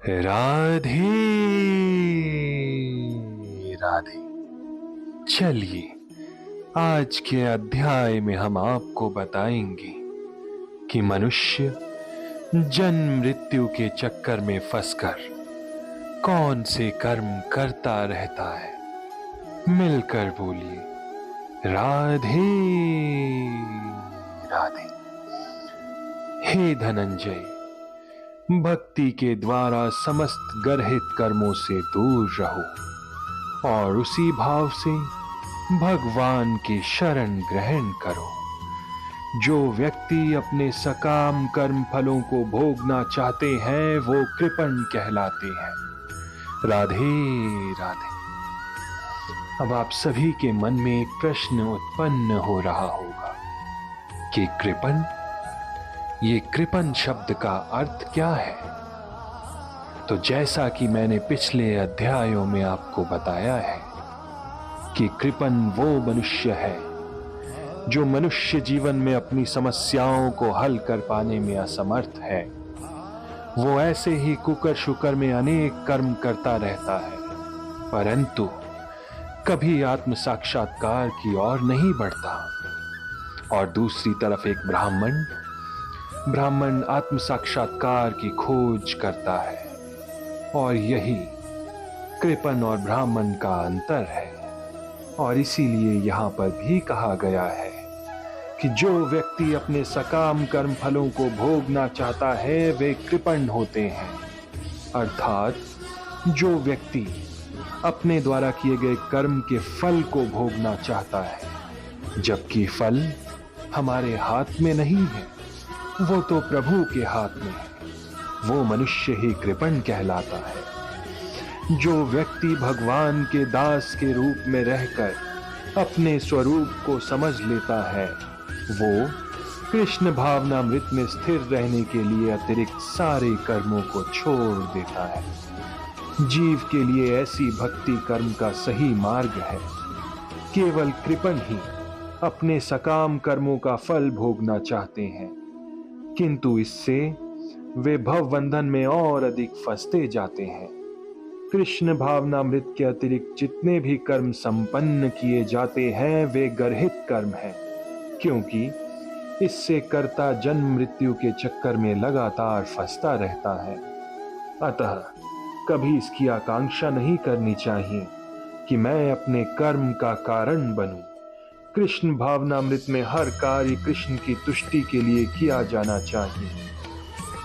राधे राधे। चलिए, आज के अध्याय में हम आपको बताएंगे कि मनुष्य जन्म मृत्यु के चक्कर में फंसकर कौन से कर्म करता रहता है। मिलकर बोलिए राधे राधे। हे धनंजय, भक्ति के द्वारा समस्त गर्हित कर्मों से दूर रहो और उसी भाव से भगवान की शरण ग्रहण करो। जो व्यक्ति अपने सकाम कर्म फलों को भोगना चाहते हैं वो कृपण कहलाते हैं। राधे राधे। अब आप सभी के मन में एक प्रश्न उत्पन्न हो रहा होगा कि कृपण, ये कृपण शब्द का अर्थ क्या है। तो जैसा कि मैंने पिछले अध्यायों में आपको बताया है कि कृपण वो मनुष्य है जो मनुष्य जीवन में अपनी समस्याओं को हल कर पाने में असमर्थ है। वो ऐसे ही कुकर शुकर में अनेक कर्म करता रहता है, परंतु कभी आत्म साक्षात्कार की ओर नहीं बढ़ता। और दूसरी तरफ एक ब्राह्मण आत्म साक्षात्कार की खोज करता है, और यही कृपण और ब्राह्मण का अंतर है। और इसीलिए यहां पर भी कहा गया है कि जो व्यक्ति अपने सकाम कर्म फलों को भोगना चाहता है वे कृपण होते हैं। अर्थात जो व्यक्ति अपने द्वारा किए गए कर्म के फल को भोगना चाहता है, जबकि फल हमारे हाथ में नहीं है, वो तो प्रभु के हाथ में है, वो मनुष्य ही कृपण कहलाता है। जो व्यक्ति भगवान के दास के रूप में रहकर अपने स्वरूप को समझ लेता है वो कृष्ण भावनामृत में स्थिर रहने के लिए अतिरिक्त सारे कर्मों को छोड़ देता है। जीव के लिए ऐसी भक्ति कर्म का सही मार्ग है। केवल कृपण ही अपने सकाम कर्मों का फल भोगना चाहते हैं, किंतु इससे वे भवबंधन में और अधिक फंसते जाते हैं। कृष्ण भावनामृत के अतिरिक्त जितने भी कर्म संपन्न किए जाते हैं वे गर्हित कर्म हैं, क्योंकि इससे कर्ता जन्म मृत्यु के चक्कर में लगातार फंसता रहता है। अतः कभी इसकी आकांक्षा नहीं करनी चाहिए कि मैं अपने कर्म का कारण बनूं। कृष्ण भावनामृत में हर कार्य कृष्ण की तुष्टि के लिए किया जाना चाहिए।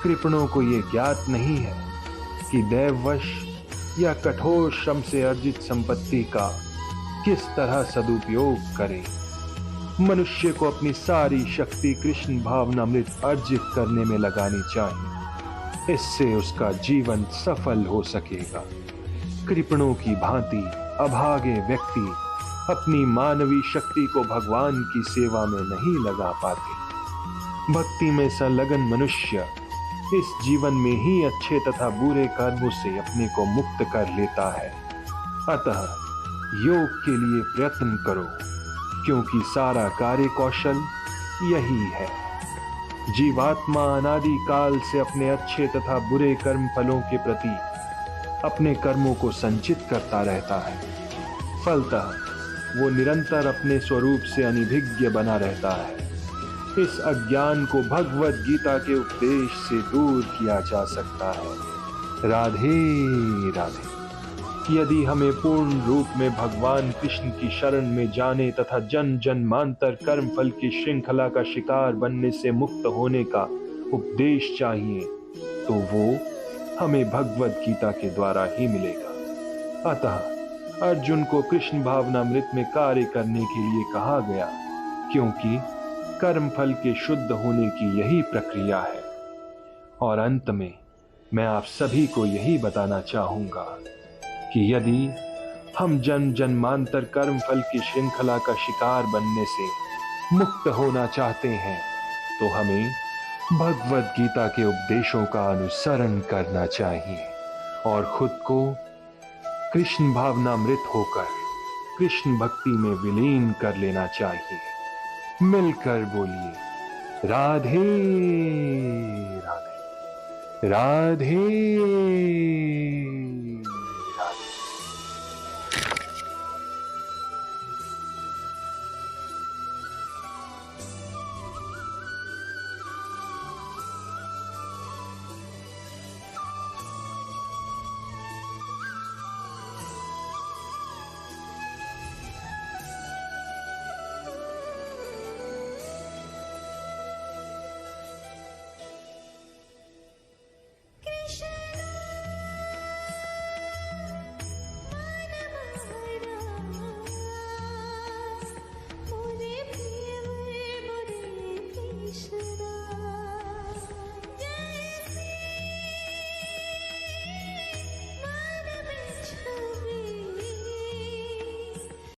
कृपणों को ये ज्ञात नहीं है कि दैववश या कठोर श्रम से अर्जित संपत्ति का किस तरह सदुपयोग करें। मनुष्य को अपनी सारी शक्ति कृष्ण भावनामृत अर्जित करने में लगानी चाहिए, इससे उसका जीवन सफल हो सकेगा। कृपणों की भांति अभागे व्यक्ति अपनी मानवीय शक्ति को भगवान की सेवा में नहीं लगा पाते। भक्ति में संलग्न मनुष्य इस जीवन में ही अच्छे तथा बुरे कर्मों से अपने को मुक्त कर लेता है। अतः योग के लिए प्रयत्न करो, क्योंकि सारा कार्य कौशल यही है। जीवात्मा अनादि काल से अपने अच्छे तथा बुरे कर्म फलों के प्रति अपने कर्मों को संचित करता रहता है। फलतः वो निरंतर अपने स्वरूप से अनिभिज्ञ बना रहता है। इस अज्ञान को भगवद गीता के उपदेश से दूर किया जा सकता है। राधे राधे। यदि हमें पूर्ण रूप में भगवान कृष्ण की शरण में जाने तथा जन जन्मांतर कर्म फल की श्रृंखला का शिकार बनने से मुक्त होने का उपदेश चाहिए, तो वो हमें भगवद गीता के द्वारा ही मिलेगा। अतः अर्जुन को कृष्ण भावनामृत में कार्य करने के लिए कहा गया, क्योंकि कर्म फल के शुद्ध होने की यही प्रक्रिया है। और अंत में मैं आप सभी को यही बताना चाहूंगा कि यदि हम जन्म जन्मांतर कर्म फल की श्रृंखला का शिकार बनने से मुक्त होना चाहते हैं, तो हमें भगवद गीता के उपदेशों का अनुसरण करना चाहिए और खुद को कृष्ण भावनामृत होकर कृष्ण भक्ति में विलीन कर लेना चाहिए। मिलकर बोलिए राधे राधे राधे